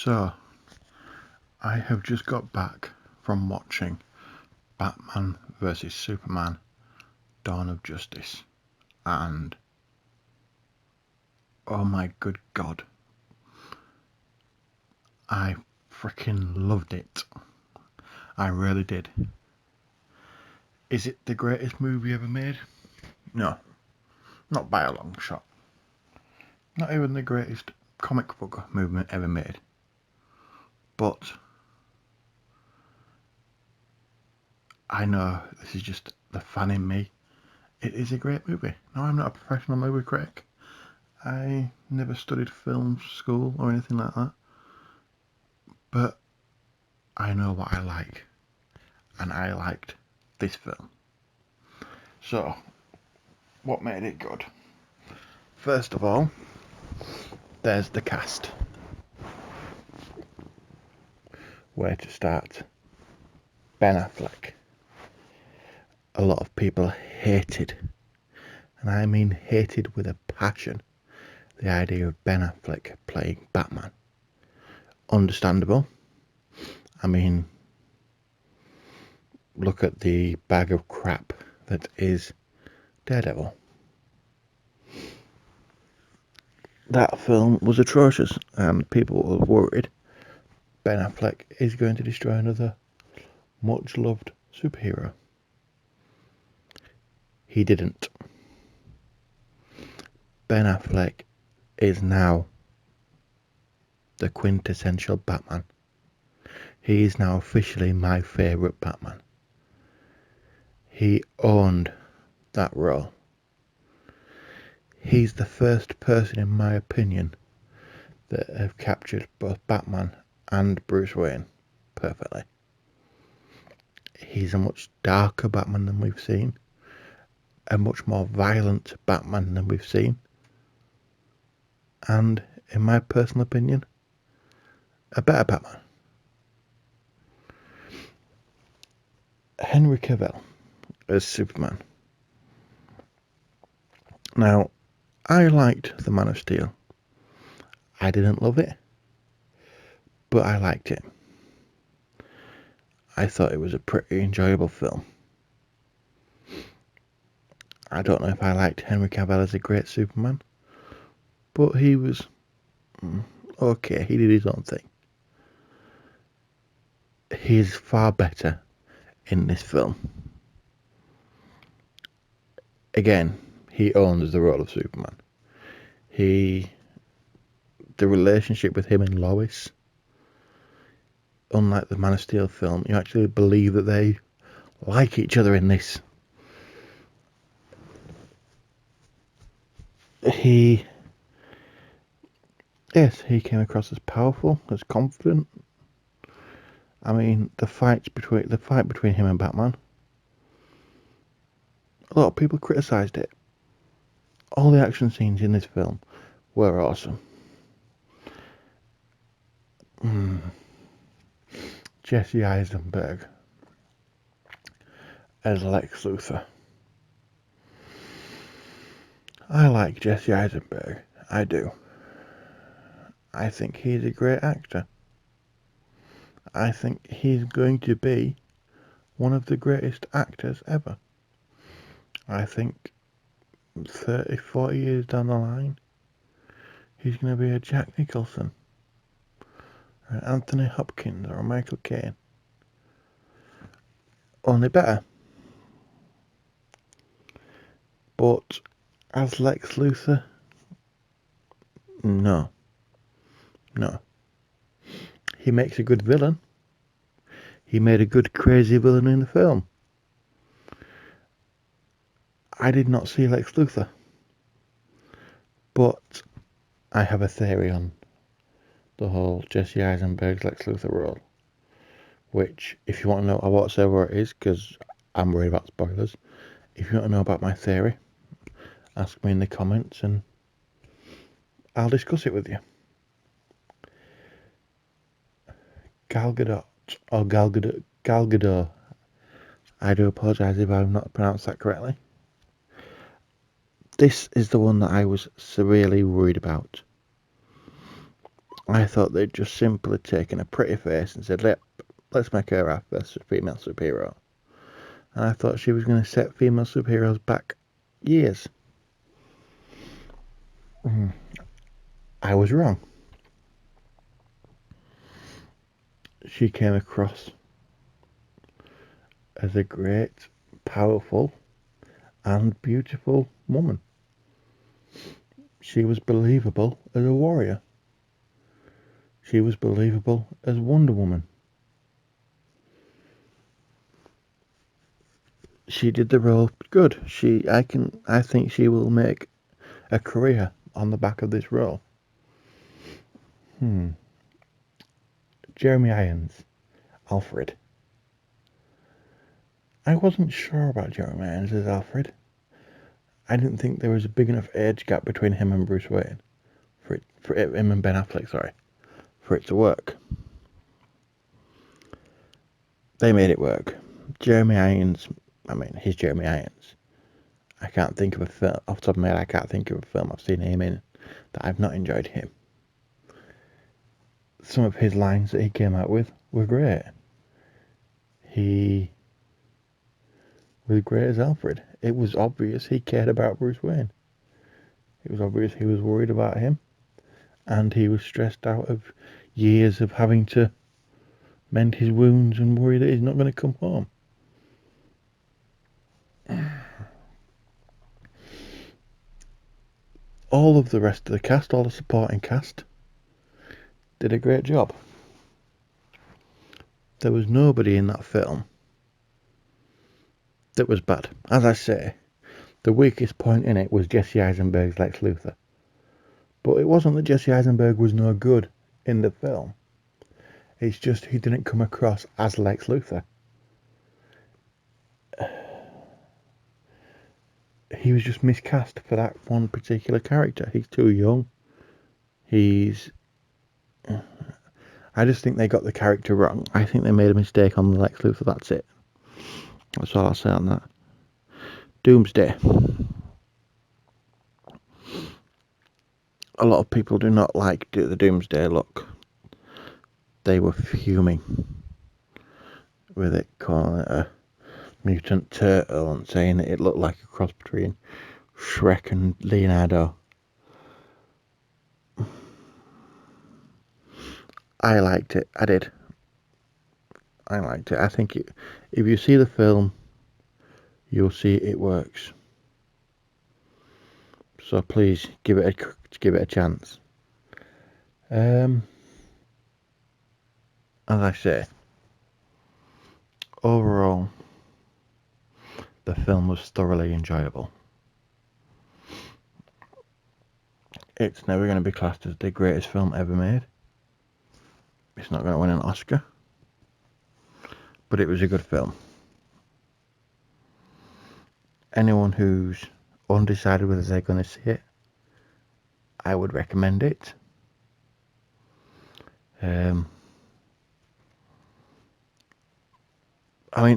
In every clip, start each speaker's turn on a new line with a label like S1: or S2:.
S1: So, I have just got back from watching Batman vs Superman Dawn of Justice, and oh my good god, I freaking loved it. I really did. Is it the greatest movie ever made? No, not by a long shot. Not even the greatest comic book movie ever made. But I know this is just the fan in me. It is a great movie. No, I'm not a professional movie critic. I never studied film school or anything like that. But I know what I like. And I liked this film. So, what made it good? First of all, there's the cast. Where to start? Ben Affleck. A lot of people hated, and I mean hated with a passion, the idea of Ben Affleck playing Batman. Understandable. I mean, look at the bag of crap that is Daredevil. That film was atrocious, and people were worried Ben Affleck is going to destroy another much loved superhero. He didn't. Ben Affleck is now the quintessential Batman. He is now officially my favourite Batman. He owned that role. He's the first person, in my opinion, that have captured both Batman and Bruce Wayne perfectly. He's a much darker Batman than we've seen, a much more violent Batman than we've seen, and, in my personal opinion, a better Batman. Henry Cavill as Superman. Now, I liked The Man of Steel. I didn't love it, but I liked it. I thought it was a pretty enjoyable film. I don't know if I liked Henry Cavill as a great Superman, but he was okay. He did his own thing. He's far better in this film. Again, he owns the role of Superman. The relationship with him and Lois, unlike the Man of Steel film, you actually believe that they like each other in this. He came across as powerful, as confident. I mean, the fight between him and Batman, a lot of people criticised it. All the action scenes in this film were awesome. Jesse Eisenberg as Lex Luthor. I like Jesse Eisenberg. I do. I think he's a great actor. I think he's going to be one of the greatest actors ever. I think 30, 40 years down the line, he's going to be a Jack Nicholson, or an Anthony Hopkins, or a Michael Caine. Only better. But as Lex Luthor, no. He makes a good villain. He made a good crazy villain in the film. I did not see Lex Luthor, but I have a theory on the whole Jesse Eisenberg's Lex Luthor role, which, if you want to know, I won't say where it is because I'm worried about spoilers. If you want to know about my theory, ask me in the comments and I'll discuss it with you. Gal Gadot. I do apologise if I've not pronounced that correctly. This is the one that I was severely worried about. I thought they'd just simply taken a pretty face and said, let's make her our first female superhero. And I thought she was going to set female superheroes back years. I was wrong. She came across as a great, powerful, and beautiful woman. She was believable as a warrior. She was believable as Wonder Woman. She did the role good. I think she will make a career on the back of this role. Jeremy Irons, Alfred. I wasn't sure about Jeremy Irons as Alfred. I didn't think there was a big enough age gap between him and Bruce Wayne, for him and Ben Affleck, for it to work. They made it work. Jeremy Irons, he's Jeremy Irons. I can't think of a film, off the top of my head, I can't think of a film I've seen him in that I've not enjoyed him. Some of his lines that he came out with were great. He was great as Alfred. It was obvious he cared about Bruce Wayne. It was obvious he was worried about him. And he was stressed out of years of having to mend his wounds and worry that he's not going to come home. All of the rest of the cast, all the supporting cast, did a great job. There was nobody in that film that was bad. As I say, the weakest point in it was Jesse Eisenberg's Lex Luthor. But it wasn't that Jesse Eisenberg was no good in the film. It's just he didn't come across as Lex Luthor. He was just miscast for that one particular character. He's too young. I just think they got the character wrong. I think they made a mistake on the Lex Luthor, that's it. That's all I'll say on that. Doomsday. A lot of people do not like the Doomsday look. They were fuming with it, calling it a mutant turtle and saying that it looked like a cross between Shrek and Leonardo. I liked it. I did. I liked it. I think if you see the film, you'll see it works. So please give it a chance. As I say, overall, the film was thoroughly enjoyable. It's never going to be classed as the greatest film ever made. It's not going to win an Oscar. But it was a good film. Anyone who's undecided whether they're going to see it, I would recommend it. The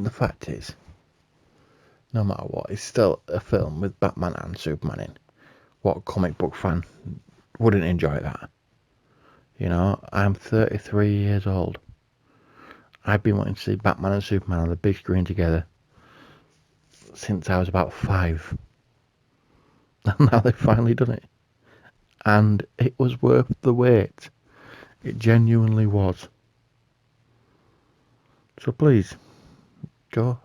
S1: fact is, no matter what, it's still a film with Batman and Superman in. What comic book fan wouldn't enjoy that? You know, I'm 33 years old. I've been wanting to see Batman and Superman on the big screen together since I was about 5. And now they've finally done it. And it was worth the wait. It genuinely was. So please, go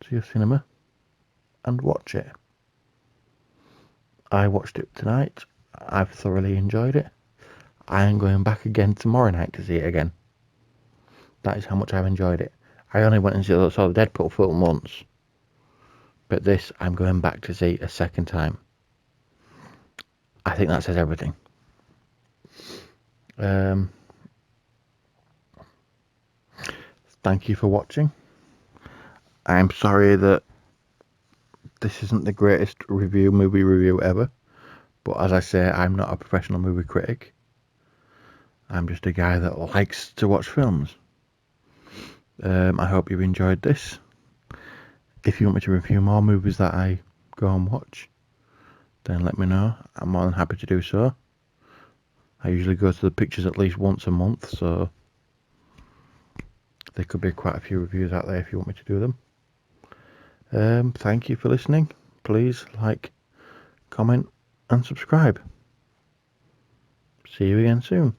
S1: to your cinema and watch it. I watched it tonight. I've thoroughly enjoyed it. I am going back again tomorrow night to see it again. That is how much I've enjoyed it. I only went and saw the Deadpool film once. But this, I'm going back to see a second time. I think that says everything. Thank you for watching. I'm sorry that this isn't the greatest movie review ever. But as I say, I'm not a professional movie critic. I'm just a guy that likes to watch films. I hope you've enjoyed this. If you want me to review more movies that I go and watch, then let me know. I'm more than happy to do so. I usually go to the pictures at least once a month, so there could be quite a few reviews out there if you want me to do them. Thank you for listening. Please like, comment and subscribe. See you again soon.